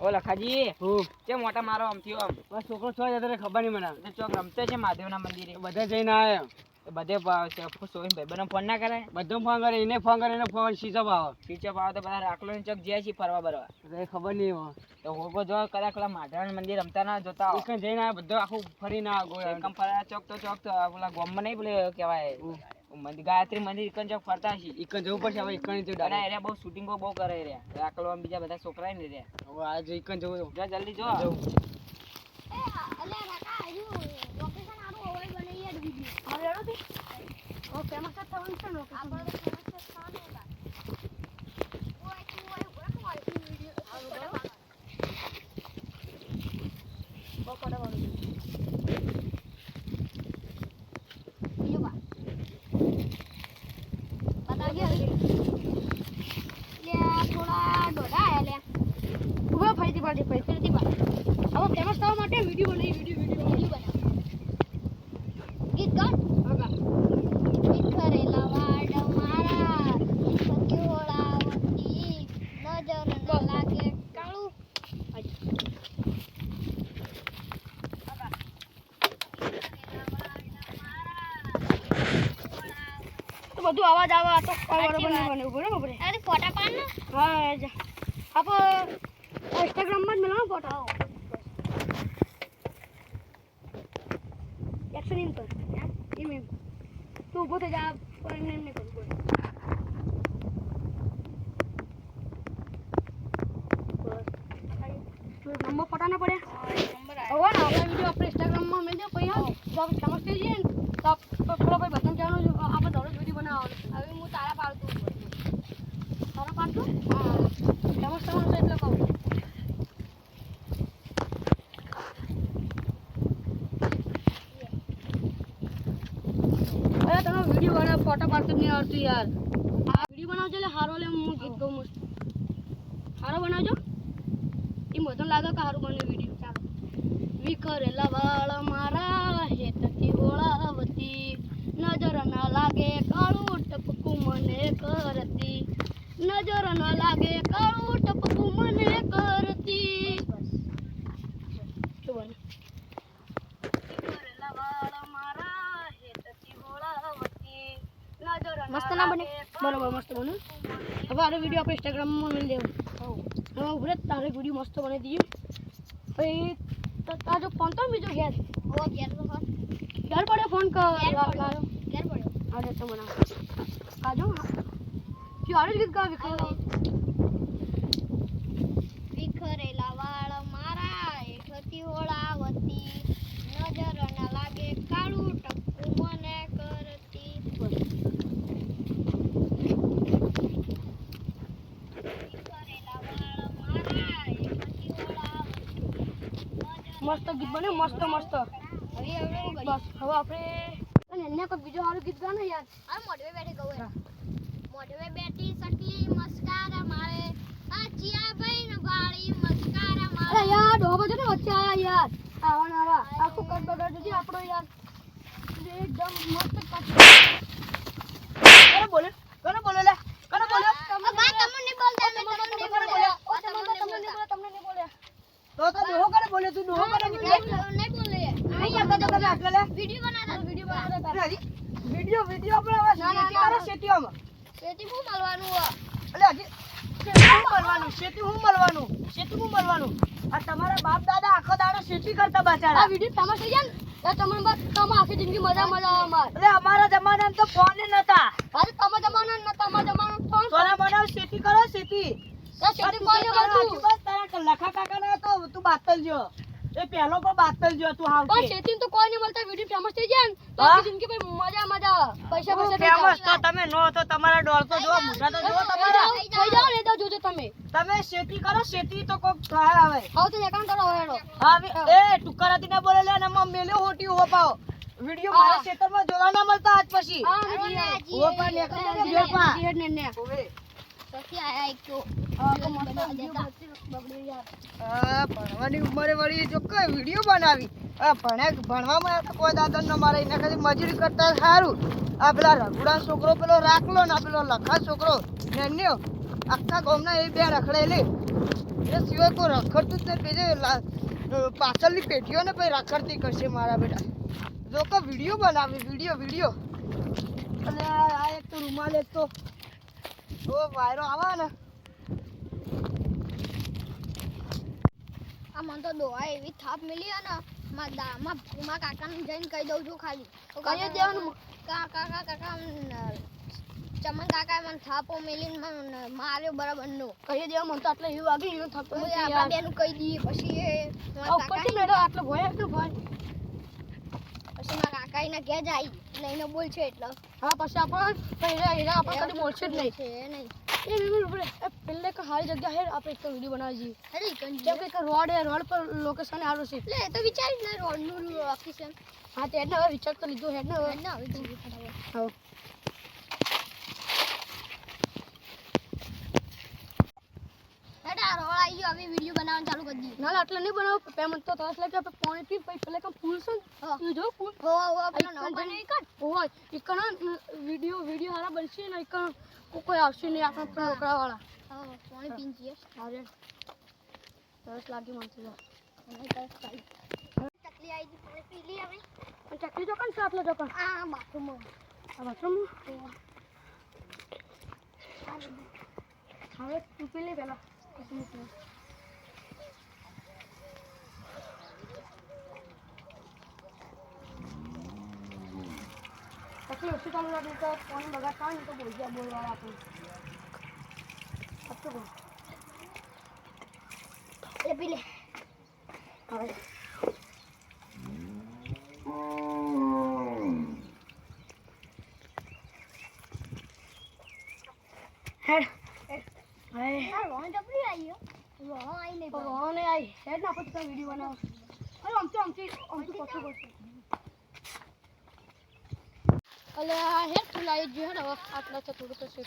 ઓ લખાજી હું કે મોટા મારો આમ થયો આમ બસ છોકરો છો જતો રે ખબર નહીં મને તો ચોક રમતે છે મહાદેવના મંદિરે બધા જઈને આયા બધે સોઈન ભાઈ બને ફોન ના કરે બધો ફોન કરે એને ફોન કરે એને ફોન સીધો ભાવ ટીચર પાવ તો બધા રાખલો ને ચોક જ્યાં છે ફરવા બરવા એ ખબર નહીં હોય તો હોગો જો કદાચ પેલા મહાદેવના મંદિર રમતા ના જોતા એક જઈને આયા બધો આખું ફરીને આ ગોળ એકમ ફરવા ચોક તો પેલા ગોમમાં નહીં પેલે કહેવાય મંદિર ગાયત્રી મંદિર એકન ચોક ફરતા છે એકન જવું પડશે હવે એકન તો અને એરિયા બહુ શૂટિંગો બહુ કરે રે રાખલો બીજા બધા છોકરા ને રે હવે આજે એકન જવું જો જલ્દી જો બધું અવાજ આવે તો બરોબર નહીં બને બરોબર અરે ફોટા પાડ ને હા જા આપ ઇન્સ્ટાગ્રામ માં મેળવો ફોટા એક્શન ઇન કર એમ તું ઉભો થઈ જા પર એમ નહીં કરું બસ નંબર ફોટા ના પડ્યા નંબર હવે ના આપણા વિડિયો આપણે ઇન્સ્ટાગ્રામ માં મેલ દે પછી જો સમજ થઈ જાય ને તો પેલો ભાઈ બતન જવાનું આપણે દોડો વિડિયો બનાવવાનો હવે હું તારા પાડતું તારા પાડતું હા સમજ થવાનું છે એટલે કહું અરે તમે વિડિયો બનાવ ફોટો પાડતું નહીં આવડતું યાર આ વિડિયો બનાવજો એટલે હારો લે હું ગીત ગાઉં મસ્ત હારો બનાવજો એ મને લાગે કે હારું બને વિડિયો ચાલો વિખરેલા વાળ મારા હેતથી ઓળાવતી નજર ના લાગે કાળું ટપકું મને કરતી નજર ના લાગે કાળું ટપકું મને કરતી શું બને વિખરેલા વાળ મારા હેતથી ઓળાવતી નજર મસ્ત ના બને બરોબર મસ્ત બને હવે આનો વિડિયો આપણે ઇન્સ્ટાગ્રામ માં મેલ દેવું હવે ઉભરે તારે વિડિયો મસ્ત બનાવી દીધું પછી તાજો ફોન તો બીજો ઘેર ઓ ઘેર તો ફોન ઘેર પડ્યો ફોન કર ઘેર પડ્યો અરે તો બનાવ કાજો ક્યું આરે ગીત ગા વિખરેલા વાળ મારા એકથી ઓળાવતી નજર ના લાગે કાળું ટપકું મને કરતી વિખરેલા વાળ મારા એકથી ઓળાવતી મસ્ત ગીત બન્યું મસ્ત મસ્ત બસ હવે આપણે એને કોઈ બીજો સારું ગીત ગાને યાર આ મોઢવે બેઠી ગઉં મોઢવે બેઠી સટલી મસ્કારા મારે આ ચિયા ભાઈ વાળી મસ્કારા મારે અરે યાર ડોબો છે ને વચ્ચે આયા યાર આવા ના આવા આખું કટ બગાડ દીધી આપણો યાર એકદમ મસ્ત કટ કોને બોલે લે કોને બોલે બા તમને નહીં બોલતા તમને નહીં બોલ્યા તમને નહીં બોલ્યા તો ડોહો કરે બોલે તું ડોહો કરે નહીં બોલે અહીંયા તો તમે આટલે લે વિડિયો બનાવતા વિડિયો આપણે આવા શેતી કરો શેતીઓમાં શેતી હું મળવાનું એટલે હજી શેતી હું મળવાનું આ તમારા બાપ દાદા આખો દાડો શેતી કરતા બચાડા આ વિડિયો તમાર થઈ જાય ને તમને બસ તમે આખી જિંદગી મજા અમાર એટલે અમારા જમાનામાં તો ફોન નતા અરે તમારા જમાનામાં નતા અમારા જમાનામાં ફોન સોના બનાવ શેતી કરો શેતી શેતી કોને હતું બસ તારા લખા કાકા ના તો તું બાતલ જો એ પહેલો પર બાતલ જો તું હાવ બસ શેતી તો કોઈ નહીં મળતા વિડિયો ફેમસ થઈ જાય ને તો આખી જિંદગી ભાઈ મજા પૈસા ફેમસ તો તમે નો તો તમારા ડોળ તો જો મોઢા તો જો તમારા થઈ જાવ ને તો જોજો તમે શેતી કરો શેતી તો કોક થાય આવે હાવ તો એકાઉન્ટ કરો હેડો હા એ ટુકરાતી ના બોલે લે ને મમ મેલ્યો હોટી હો પાઓ વિડિયો મારા ખેતરમાં જોવા ના મળતા આજ પછી હા ઓ પા ને જો પા હેડ ને ઓવે સખી આયા એક તો ભણવાની ઉંમરે વળી જો કઈ વિડિયો બનાવી ભણવામાં કોઈ દાદા ન મારે એના કદી મજૂરી કરતા સારું આ પેલા રઘુડા છોકરો પેલો રાખલો ને પેલો લખા છોકરો નેન્યો આખા ગામના એ બે રખડેલી એ સિવાય કોઈ રખડતું જ નહીં. પાછળની પેઢીઓને પછી રખડતી કરશે મારા બેટા. જો કે વિડીયો બનાવે વિડીયો અને આ એક તો રૂમાલ એક તો વાયરો આવે ને આ મને તો દોવા એવી થાપ મિલી હે ને મારા કાકાને જઈને કહી દઉં છું ખાલી કહીએ દેવાનું કાકા ચમન કાકા મને થાપો મિલીને મને માર્યો બરાબર નો કહીએ દેવા મને તો આટલે એવું વાગી ગયું થતો આપણે બેનું કહી દઈએ પછી ઉપરથી મેળો આટલો ભય એટલો ભય પછી મારા કાકા એના ઘેર જાય લઈને બોલ છે એટલે હા પછી આપણે કદી બોલશે જ નહીં છે નહીં પેલે કે સારી જગ્યા હે આપણે એક વિડીયો બનાવી અરે જેમ કે રોડ પર લોકેશન આવેલું છે એટલે એ તો વિચારી ને રોડનું લોકેશન હા તે હવે વિચાર તો લીધો હેડ ને હવે ના આવી જઈએ ફટાફટ હા હેડા રોડ આવી ગયો હવે વિડિયો બનાવવાનું ચાલુ કરી દઈએ ના આટલે નહીં બનાવ પેમેન્ટ તો તરસ લાગે આપણે પાણી પી પછી પેલે કે ફૂલ છે ને જો ફૂલ હો પેલો નવો બનાવી કાઢ હોય એકણ વિડીયો હારા બનશે ને એકણ કોઈ આવશે નહીં આપણે રોકડા વાળા હા પાણી પીન છીએ અરે તરસ લાગી મને તો ચકલી આવી ગઈ પાણી પી લી હવે ચકલી જો કણ છે આટલો જો કણ આ બાથરૂમમાં આ બાથરૂમમાં હવે તું પી લે પેલા પછી ઓછી ચાલુ રાખી તો ફોન બગાડ થાય ને તો બોલવાળા આપણે લે પી લે હવે હેડ આ રોણ ચપલી આવી હો રોણ આવી નહીં ભગવાને આઈ હેડ ના પછી વિડીયો બનાવો અરે આમથી પછું કરશે અલે હેડ તું લાવી જો હેડ આટલા તો થોડું તો છે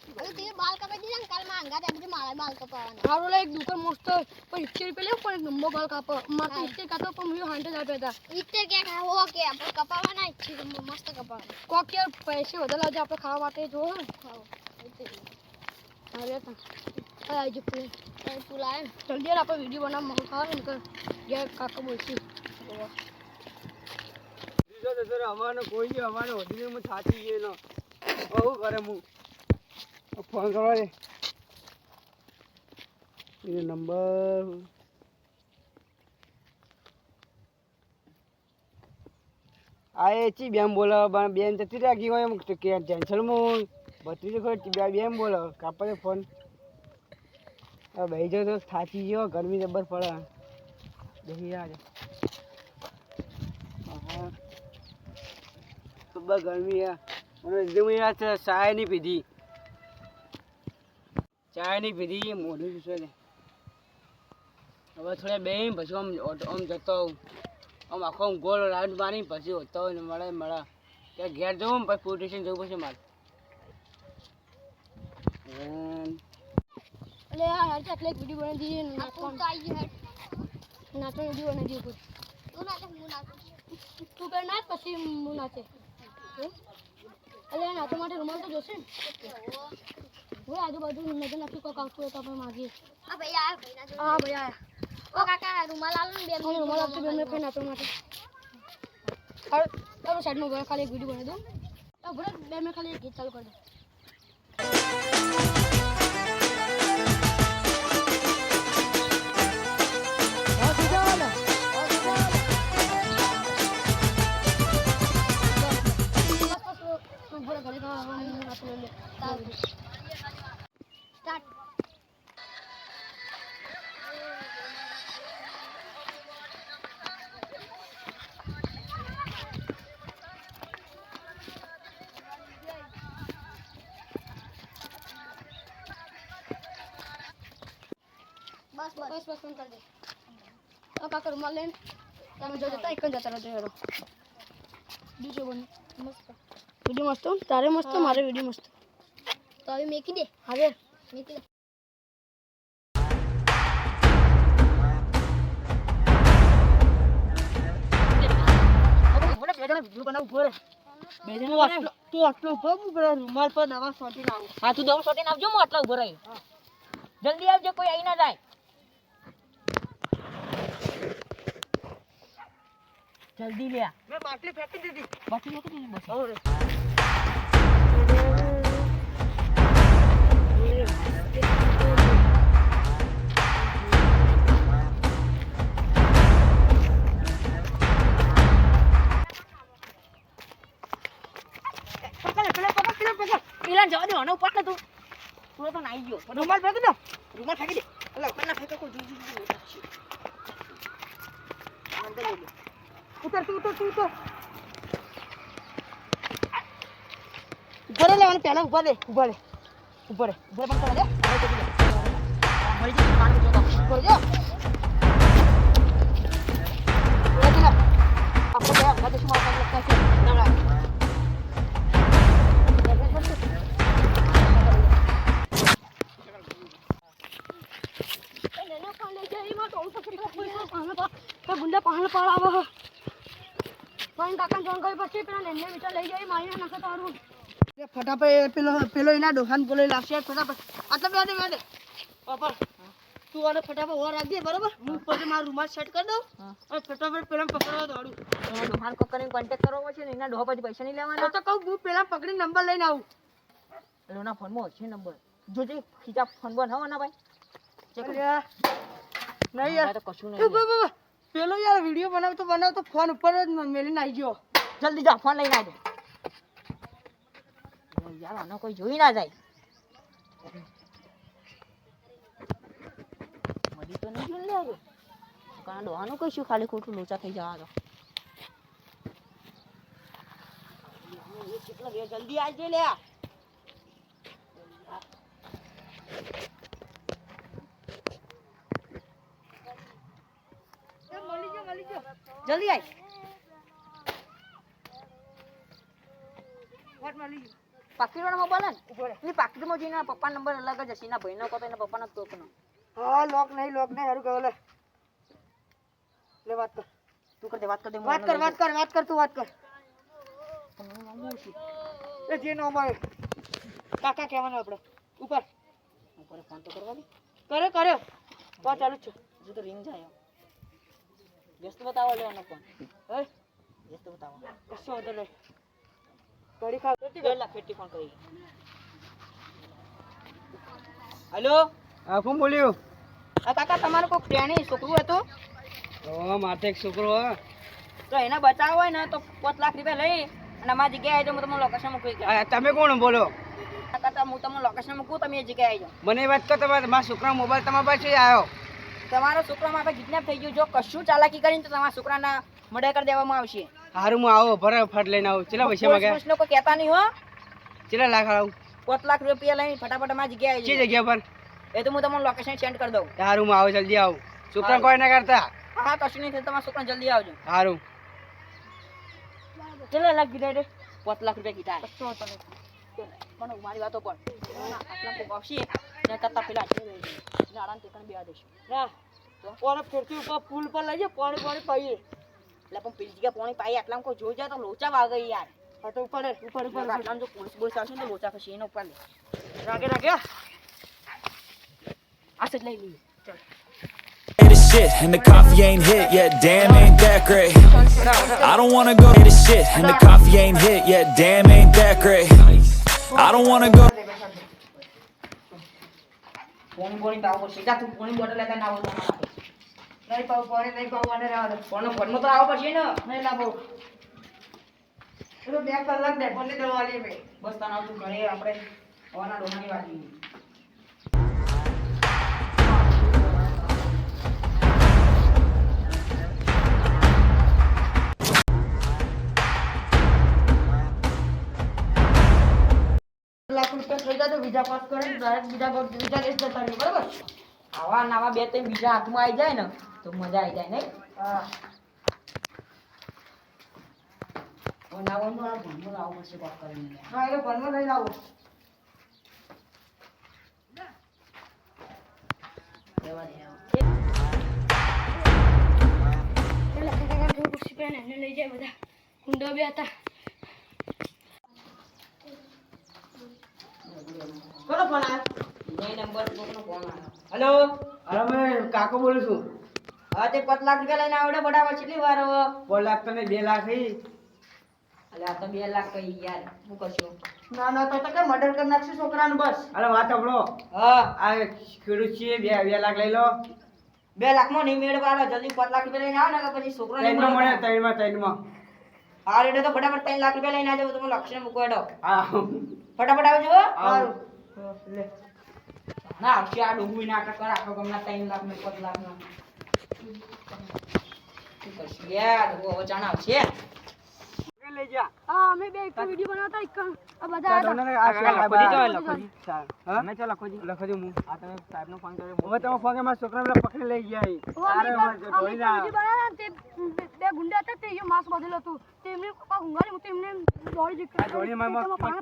હવે તે બાલ કાપી દીધા ને કાલ માં અંગા આપડે મારા બાલ કપાવાના હારું લે એક દુકાન મસ્ત પણ 70 રૂપિયા લે પણ નંબર બાલ કાપો મારે 70 કાતો પણ હું 100 આપ્યા હતા ઈતે કે હો કે આપણે કપાવાના છે મસ્ત કપાવાના કોક યાર પૈસે વધારે લાવજો આપણે ખાવા માટે જો હે ખાઓ અરે તા આ જો તું લાય જલ્દી યાર આપણે વિડીયો બનાવ મગ ખાવા ને કર યાર કાકા બોલશી બીજો તો સર અમારનો કોઈ નહીં અમારનો હોદીને હું થાકી ગયો ને બહુ કરે હું ફોન કરવા દે એ નંબર આ એ ચી બેમ બોલો બેન જતી રાખી હોય એમ કે ટેન્શનમાં બત્રીસ ખોટ બેમ બોલો કાપડે ફોન હવે ભાઈ જો તો થાકી ગયો ગરમી જબર પડે દેખી યાર બસ ગરમી મને એકદમ યાદ છે ચાય નહીં પીધી મોઢું છે ને હવે થોડા બે પછી આમ જતો આમ આખો ગોળ રાઉન્ડ મારી પછી હોતો હોય ને મળે ત્યાં ઘેર જવું ને પછી પોલીસ સ્ટેશન જવું પછી મારે એટલે આ હેડ એટલે એક વિડીયો બનાવી દીધી આપું તો આવી ગયું હેડ નાચો વિડીયો બનાવી દીધો તું નાચે તું કર નાચ પછી હું નાચે એટલે નાચો માટે રૂમાલ તો જોશે ને હું આજુબાજુ નજર નાખી કોક આવતું હોય તો આપણે માગીએ આ ભાઈ આ ભાઈ નાચો હા ભાઈ આયા ઓ કાકા રૂમાલ આલો ને બે હું રૂમાલ આપતો બેન ખાઈ નાચવા માટે અરે તારો સાઈડમાં ઉભા ખાલી એક વિડીયો બનાવી દઉં તો ભલે બે મિનિટ ખાલી એક ગીત ચાલુ કરી દો સ્ટાર્ટ બસ કરી દે આ કાકા રૂમાલ લઈને તમે જો જતા એક જ જતા રહેજો હેડો બીજો બને મસ્ત વિડીયો મસ્ત તારે મસ્ત મારે વિડીયો મસ્ત તો હવે મેકી દે હવે મેકી દે તું આટલો ઉભો રૂમાલ પર દવા સોટી નાખ હા તું દવા સોટી નાખજો હું આટલા ઉભો રહી જલ્દી આવજો, કોઈ આવી ના જાય. જલ્દી લે. મેં બાટલી ફેંકી દીધી. બાકી નથી ને બસ. પેલા જવા દે, આનો ઉપર ને તું. તું તો નાઈ ગયો. રૂમાલ ફેંકી દો. રૂમાલ ફેંકી દે. અલા ઉપર ના ફેંકો કોઈ જોઈ ઉતર તું ઉતર. ઉભા રે લેવાનું પહેલા ઉભા રે પણ કરવા દે. મળી જશે પાણી જોતો. ઉભા રે. આપણે ગયા ગાડી શું મારવા લખતા છે નવરા. ગુંડા પાહણ પાડાવો પણ કાકા જોન ગઈ પછી પેલા નેને વિચાર લઈ જાય મારી નાખે તારું ફટાફટ પેલો એના ડોહાન બોલે લાગશે ફટાફટ આટલા બે પાપા તું આને ફટાફટ ઓર રાખજે બરોબર હું પછી મારો રૂમાલ સેટ કરી દઉં અને ફટાફટ પેલા પકડવા દોડું એના ડોહાન કોકરીને કોન્ટેક્ટ કરવો પડશે ને એના ડોહા પછી પૈસા નહીં લેવાના. તો કહું હું પેલા પકડી નંબર લઈને આવું એના ફોનમાં છે નંબર. જોજે ખીચા ફોન બોલ હો ના ભાઈ. અલ્યા, નહીં યાર તો કશું એ નહીં. બાબા, પેલો યાર વિડીયો બનાવતો ફોન ઉપર જ મેલીને આવી ગયો જલ્દી જા, ફોન લઈને આવજો. યાર આનો કોઈ જોઈ ના જાય. મળી તો નહીં જોઈ લે. કાના ડોહાનું કહીશું ખાલી ખોટું લોચા થઈ જવા દો. જલ્દી આવજે લે. જલ્દી આય. પાકીટવાળા મોબાઈલ ને એની પાકીટમાં જઈને પપ્પા નંબર અલગ જ હશે. એના ભાઈનો કહો તો એના પપ્પાનો તોકનો. હા લોક નહીં હારું કહો લે વાત કર તું કરજે, વાત કર દે. વાત કર તું વાત કર એ જે નો મળે કાકા કહેવાનું આપણે ઉપર ફોન તો કરવા દે. કર્યો વાત ચાલુ છે હજુ તો રિંગ જાય. વ્યસ્ત બતાવો લેવાનો ફોન. હે વ્યસ્ત બતાવો. કશો વાંધો નહીં ઘડી ખા પહેલા ફેટી ફોન કરી. હેલો, હા કોણ બોલ્યું આ કાકા તમારો કોઈ પ્રેણી છોકરું હતું માથે એક છોકરો તો એને બચાવો હોય ને તો 5 લાખ રૂપિયા લઈ અને અમારી જગ્યાએ આવી જાઓ. હું તમને લોકેશન મૂકી ગયા. તમે કોણ બોલો કાકા હું તમને લોકેશન મૂકું, તમે એ જગ્યાએ આવી જાઓ. મને વાત કર તમારે મારા છોકરા મોબાઈલ તમારા પાસે આવ્યો તમારો છોકરો મારા કિડનેપ થઈ ગયો. જો કશું ચાલાકી કરીને તો તમારા છોકરાના મર્ડર કરી દેવામાં આવશે. હારું હું આવો ફટાફટ લઈને આવું ચેલા પૈસા માંગ્યા પોલીસ લોકો કહેતા નહીં હો. ચેલા લાખ આવું 5 લાખ રૂપિયા લઈને ફટાફટ અમારી જગ્યાએ આવી જે જાઓ. જગ્યા પર એ તો હું તમને લોકેશન સેન્ડ કરી દઉં. હારું હું આવું જલ્દી આવું છોકરા કોઈ ના કરતા હા કશું નહીં થાય. તમારા છોકરાને જલ્દી આવજો. હારું ચલો લાખ કીધા રે 5 લાખ રૂપિયા કીધા. પણ મારી વાતો પર આટલા કોઈ આવશે ને કરતા પેલા નારાયણ ટેકણ બેવા દેશું. ના ઓને ફેરથી ઉપર પુલ પર લઈ જાય પાણી પાઈએ એટલે પણ પેલી જગ્યા પાણી પાઈ આટલા કોઈ જોઈ જાય તો લોચા વાગે યાર. હા તો ઉપર આટલા જો પોલીસ બોલીસ આવશે ને તો લોચા થશે. એના ઉપર લે રાગે આ સેટ લઈ લઈએ. ચાલ This shit and the coffee ain't hit yet, damn ain't that great. I don't wanna go to this shit and the coffee ain't hit yet, damn ain't that great. I don't wanna go. પાણી પાવ પડશે. જા તું પાણી bottle લેતા ના આવો તો નહીં પાવું આને રહેવા દે પાણી ઘરમાં તો આવો પડશે ને. નહીં લાવો તો 2 કલાક દે પણ દવા લે ભાઈ બસ તને આવતું ઘરે આપણે હવાના ડોહાની વાગી. લાખ રૂપિયા થઈ જાય તો બીજા પાસ કરે ડાયરેક્ટ બીજા દેશ જતા રહે બરાબર આવા નવા 2-3 બીજા હાથમાં આવી જાય ને તો મજા આવી જાય નહીં. હા નાવાનું આ ભણવાનું આવું પડશે કોક કરીને. હા એટલે ભણવા લઈને આવો રહેવા દે. ખુરશી પર એને લઈ જાય બધા ગુંડા બે હતા. કોનો ફોન આવ્યો નહીં નંબર કોકનો ફોન આવ્યો. હેલો અરે મેં કાકો બોલું છું. હા તે 5 લાખ રૂપિયા લઈને આવડે બરાબર કેટલી વાર હવે 4 લાખ તો નહીં 2 લાખ ઈ. અલ્યા આ તો 2 લાખ કઈ યાર હું કરશું ના ના તો કે મર્ડર કરી નાખશું છોકરાનું બસ. અરે વાત સાંભળો. હા આ ખેડૂત છીએ 2 લાખ લઈ લો. 2 લાખમાં નહીં મેળ પાડો જલ્દી 5 લાખ રૂપિયા લઈને આવો ને કે પછી છોકરો નહીં ત્રણમાં મળે મળે ત્રણમાં. હા રેડો તો ફટાફટ 3 લાખ રૂપિયા લઈને આવજો તમે લક્ષ્ય મૂકો હેડો હા ફટાફટ આવજો હો. આવું. લે ના આવશે આ ડુંગળી નાટક કર આખો ગમના 3 લાખ ને 5 લાખ ના શું કરશું યાર હવે જાણ આવશે લઈ જા. હા અમે બે એક વિડિયો બનાવતા એક આ બધા આ હતા. તમને આ લખોજી તો લખોજી. હા? તમે ચાલો લખોજી હું. આ તમે સાહેબનો ફોન કર્યો. હવે તમે ફોન કે મારા છોકરાને પેલા પકડી લઈ ગયા ઈ. અરે અમે મને ધોઈ ના. વિડિયો બનાવતા ને તે બે ગુંડા હતા તે યો માસ બધેલો હતું તેમને પપ્પા હુંગારી હું તેમને દોડી જઈ આ ધોળી માં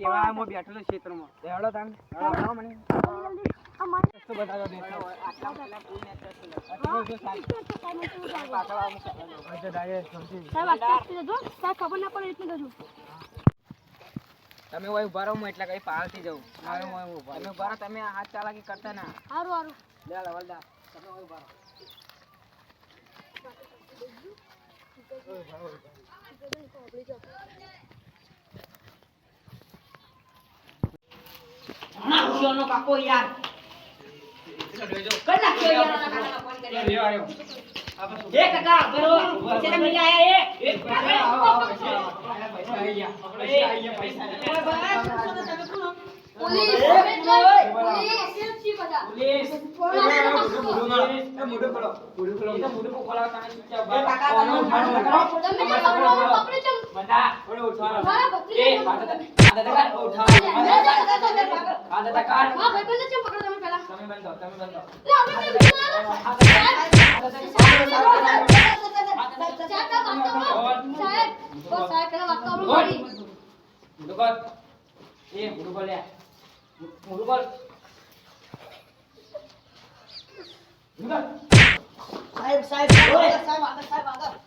કેવા હું બેઠેલો ક્ષેત્રમાં. લેવડો તાન. લેવડો મને. આ મારી તો બતાવો દે. પાછળ અચ્છા ડાયરેક્ટ સમજી. સાહેબ આસ્તે જજો સાહેબ ખબર ના પડે એટલે જજો. તમે ઓય ઉભા રહો હું એટલે કઈ પાલતી જાઉં. મારે ઓય ઉભા. તમે ઉભા રહો તમે હાથ ચાલાકી કરતા ના. હારું હારું લે લવલદા તમે ઓય ઉભા રહો. ના આવશોનો કાકો યાર કર નાખ્યો યાર ના કાકાને ફોન કર્યો લ્યો આયો. એ કાકા બરો પૈસા મળી આયા એ પોલીસ છી બધા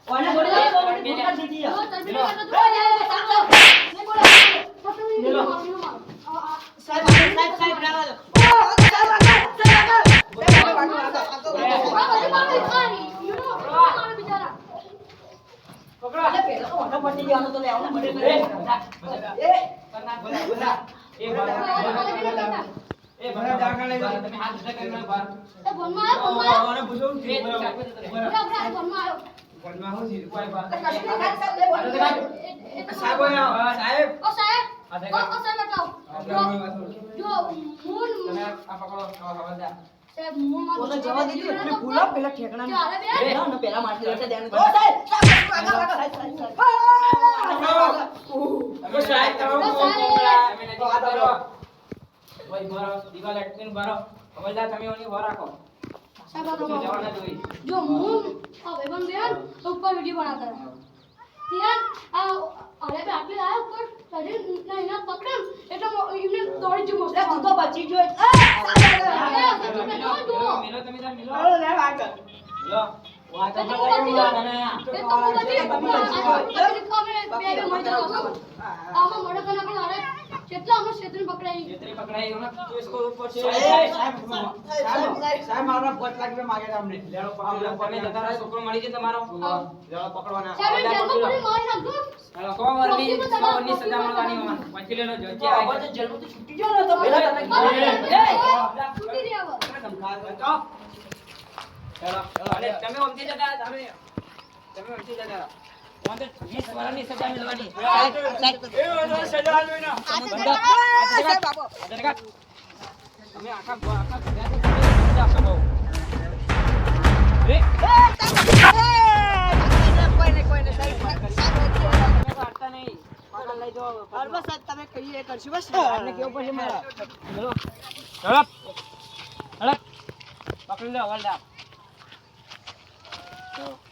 ઓને બોલે કોણ દીધી અરે પેલો તો ઓનો પટી દેવાનો તો લે આવને બડે એ મને જાગા લઈ જાઓ. તમે હાથ ઉઠા કરીને બહાર. ઓને પૂછો કે ફોનમાં હું જી કોઈ બહાર. સાહેબ આયા. સાહેબ તમે આ પકડો હવાલદાર. ઓને જવા દીધું એટલે ભૂલો પેલા ઠેકણા ને પેલા મારતી રહેશે ધ્યાન ઓ તમે સાહેબ તમે કોકલા તમે નથી કરો. ઓય ભરો દીવાલ અટકીને ભરો. હવાલદાર તમે ઓની ભર રાખો. જવાના જોઈ. જો હું આ ભાઈબંધ બેન ઉપર વિડિયો બનાવતા હતા ત્યાં અરે બે આટલે આયા ઉપર શરીર ના પકડે એટલે એમને દોડી જ મસ્ત તું તો બચી જો મિલો તમે તાર મિલો. લે વાગ લો. વાત તો કેટલા અમે ક્ષેત્ર પકડાઈ જેતરી પકડાઈ ઓને કેસ કરવો પડશે. સાહેબ મારા 5 લાખ રૂપિયા માંગે તમને લેડો પકડો. તમે જતા રહો છોકરો મળી જાય તમારો. લેડો પકડવાના. સાહેબ જેલમાં પડી મારી નાખજો ચાલો કો વરની 100 ની સજા મળવાની મને. વકીલે નો જો જે હવે તો જેલમાં તો છૂટી જાવ ને તો પેલા તમે છૂટી રહ્યા ચાલો અને તમે ઓમથી જતા તમે ઓમથી જતા ઓન તો 20 વર્ષની સજા મળવાની. તમે આખા સજા આપશો બહુ. તમે કહીએ કરશું બસ આને કેવું પડશે મારા. ચલો ઝડપ ઝડપ પકડી લો હવાલદાર.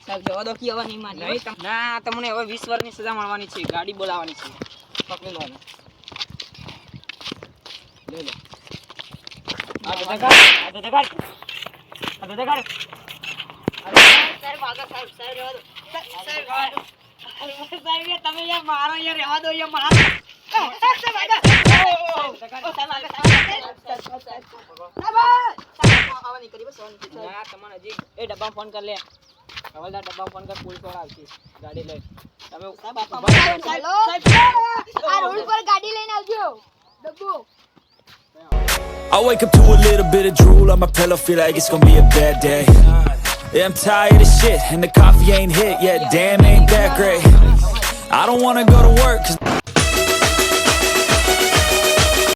સાહેબ જવા દો કે હવે નહીં માની નહીં ના તમને હવે 20 વર્ષની સજા મળવાની છે. ગાડી બોલાવવાની છે. પકડી લો આને. લે લે આ તો કાઢ આ તો કાઢ આ તો કાઢ. સાહેબ આગળ સાહેબ સાહેબ રહેવા દો સાહેબ સાહેબ તમે યાર મારો યાર રહેવા દો યાર મારો સાહેબ આગળ સાહેબ આગળ સાહેબ આવવાની કરી બસ એ ડબ્બામાં ફોન કર લે હવાલદાર ડબ્બામાં ફોન કર પોલીસ વાળા આવશે ગાડી લઈ તમે સાહેબ હેલો આ રોડ પર ગાડી લઈને આવજો ડબ્બો I wake up to a little bit of drool on my pillow, feel like it's gonna be a bad day. Yeah, I'm tired of shit, and the coffee ain't hit yet. Damn, ain't that great. I don't wanna go to work 'cause